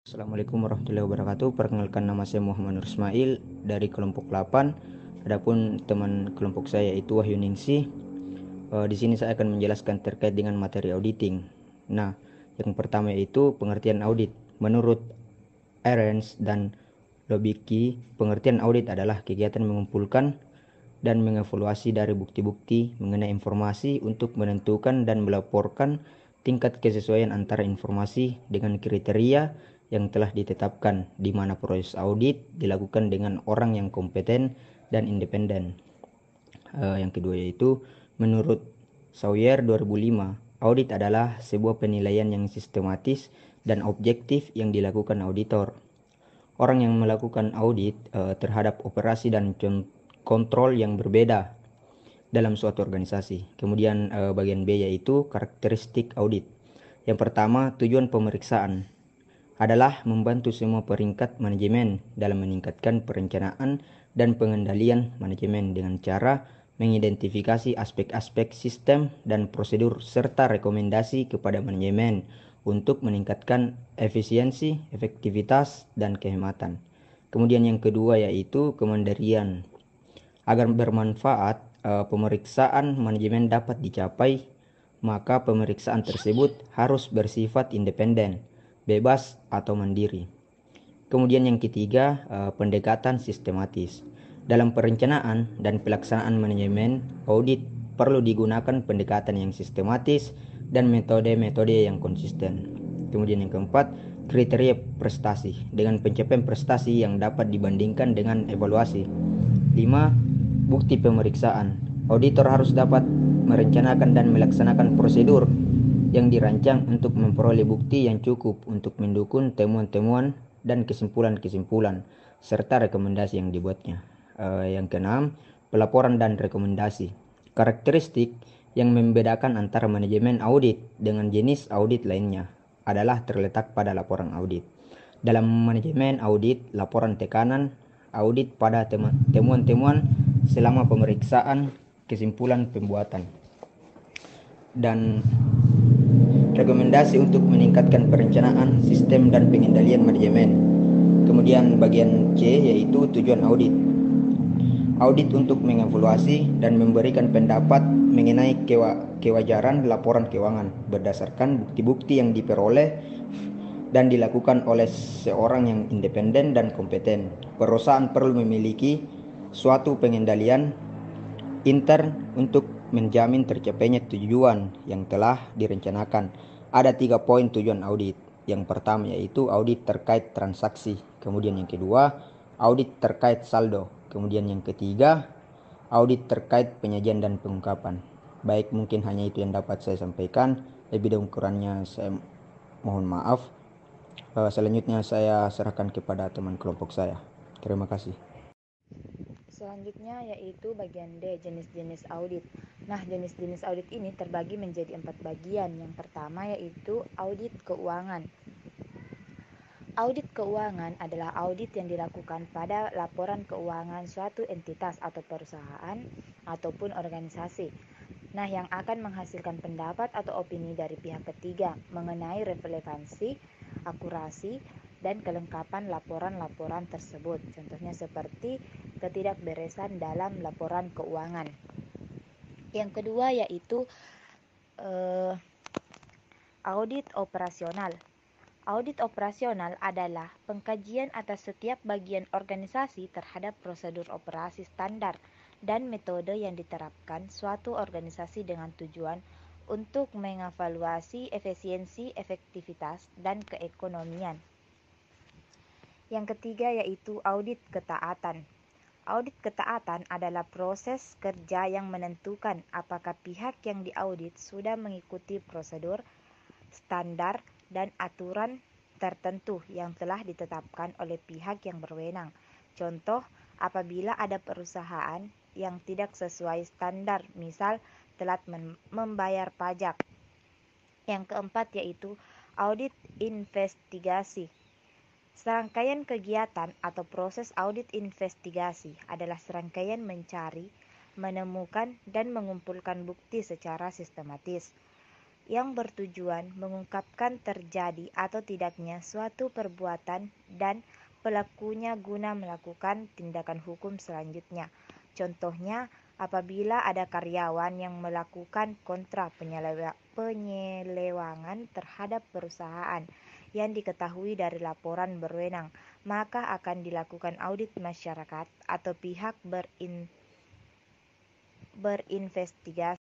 Assalamualaikum warahmatullahi wabarakatuh. Perkenalkan, nama saya Muhammad Nur Ismail dari kelompok 8. Adapun teman kelompok saya itu Wahyu Ningsih. Di sini saya akan menjelaskan terkait dengan materi auditing. Nah, yang pertama yaitu pengertian audit. Menurut Ahrens dan Lobicki, pengertian audit adalah kegiatan mengumpulkan dan mengevaluasi dari bukti-bukti mengenai informasi untuk menentukan dan melaporkan tingkat kesesuaian antara informasi dengan kriteria yang telah ditetapkan, di mana proses audit dilakukan dengan orang yang kompeten dan independen. Yang kedua yaitu menurut Sawyer 2005, audit adalah sebuah penilaian yang sistematis dan objektif yang dilakukan auditor. Orang yang melakukan audit terhadap operasi dan kontrol yang berbeda dalam suatu organisasi. Kemudian bagian B yaitu karakteristik audit. Yang pertama, tujuan pemeriksaan adalah membantu semua peringkat manajemen dalam meningkatkan perencanaan dan pengendalian manajemen dengan cara mengidentifikasi aspek-aspek sistem dan prosedur serta rekomendasi kepada manajemen untuk meningkatkan efisiensi, efektivitas, dan kehematan. Kemudian yang kedua yaitu kemandirian. Agar bermanfaat, pemeriksaan manajemen dapat dicapai, maka pemeriksaan tersebut harus bersifat independen, bebas, atau mandiri. Kemudian yang ketiga, pendekatan sistematis. Dalam perencanaan dan pelaksanaan manajemen, audit perlu digunakan pendekatan yang sistematis dan metode-metode yang konsisten. Kemudian yang keempat, kriteria prestasi dengan pencapaian prestasi yang dapat dibandingkan dengan evaluasi. 5. Bukti pemeriksaan. Auditor harus dapat merencanakan dan melaksanakan prosedur yang dirancang untuk memperoleh bukti yang cukup untuk mendukung temuan-temuan dan kesimpulan-kesimpulan serta rekomendasi yang dibuatnya. Yang keenam, pelaporan dan rekomendasi. Karakteristik yang membedakan antara manajemen audit dengan jenis audit lainnya adalah terletak pada laporan audit. Dalam manajemen audit, laporan tekanan audit pada temuan-temuan selama pemeriksaan, kesimpulan pembuatan, dan rekomendasi untuk meningkatkan perencanaan, sistem, dan pengendalian manajemen. Kemudian bagian C yaitu tujuan audit. Audit untuk mengevaluasi dan memberikan pendapat mengenai kewajaran laporan keuangan berdasarkan bukti-bukti yang diperoleh dan dilakukan oleh seorang yang independen dan kompeten. Perusahaan perlu memiliki suatu pengendalian intern untuk menjamin tercapainya tujuan yang telah direncanakan. Ada 3 poin tujuan audit. Yang pertama yaitu audit terkait transaksi. Kemudian yang kedua, audit terkait saldo. Kemudian yang ketiga, audit terkait penyajian dan pengungkapan. Baik, mungkin hanya itu yang dapat saya sampaikan. Lebih dan kurangnya saya mohon maaf. Selanjutnya saya serahkan kepada teman kelompok saya. Terima kasih. Selanjutnya yaitu bagian D, jenis-jenis audit. Nah, jenis-jenis audit ini terbagi menjadi 4 bagian. Yang pertama yaitu audit keuangan. Audit keuangan adalah audit yang dilakukan pada laporan keuangan suatu entitas atau perusahaan ataupun organisasi. Nah, yang akan menghasilkan pendapat atau opini dari pihak ketiga mengenai relevansi, akurasi, dan kelengkapan laporan-laporan tersebut. Contohnya seperti ketidakberesan dalam laporan keuangan. Yang kedua yaitu audit operasional. Audit operasional adalah pengkajian atas setiap bagian organisasi terhadap prosedur operasi standar dan metode yang diterapkan suatu organisasi dengan tujuan untuk mengevaluasi efisiensi, efektivitas, dan keekonomian. Yang ketiga yaitu audit ketaatan. Audit ketaatan adalah proses kerja yang menentukan apakah pihak yang diaudit sudah mengikuti prosedur, standar, dan aturan tertentu yang telah ditetapkan oleh pihak yang berwenang. Contoh, apabila ada perusahaan yang tidak sesuai standar, misal telat membayar pajak. Yang keempat yaitu audit investigasi. Serangkaian kegiatan atau proses audit investigasi adalah serangkaian mencari, menemukan, dan mengumpulkan bukti secara sistematis. yang bertujuan mengungkapkan terjadi atau tidaknya suatu perbuatan dan pelakunya guna melakukan tindakan hukum selanjutnya. Contohnya, apabila ada karyawan yang melakukan kontra penyelewangan terhadap perusahaan yang diketahui dari laporan berwenang, maka akan dilakukan audit masyarakat atau pihak berinvestigasi